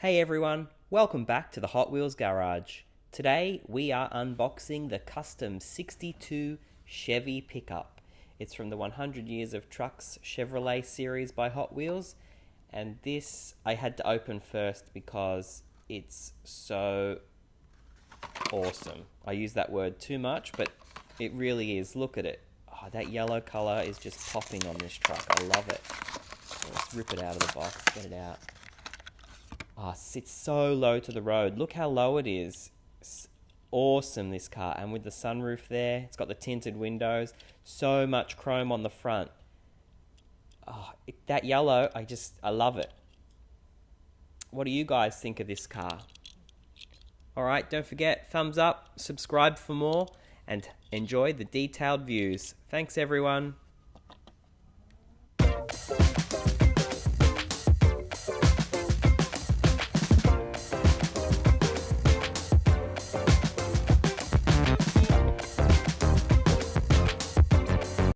Hey everyone, welcome back to the Hot Wheels Garage. Today we are unboxing the Custom 62 Chevy Pickup. It's from the 100 Years of Trucks Chevrolet series by Hot Wheels, and this I had to open first because it's so awesome. I use that word too much, but it really is. Look at it. Oh, that yellow color is just popping on this truck. I love it. Let's rip it out of the box, get it out. Ah, it sits so low to the road. Look how low it is. It's awesome, this car. And with the sunroof there, it's got the tinted windows. So much chrome on the front. Oh, that yellow, I love it. What do you guys think of this car? Alright, don't forget, thumbs up, subscribe for more, and enjoy the detailed views. Thanks everyone.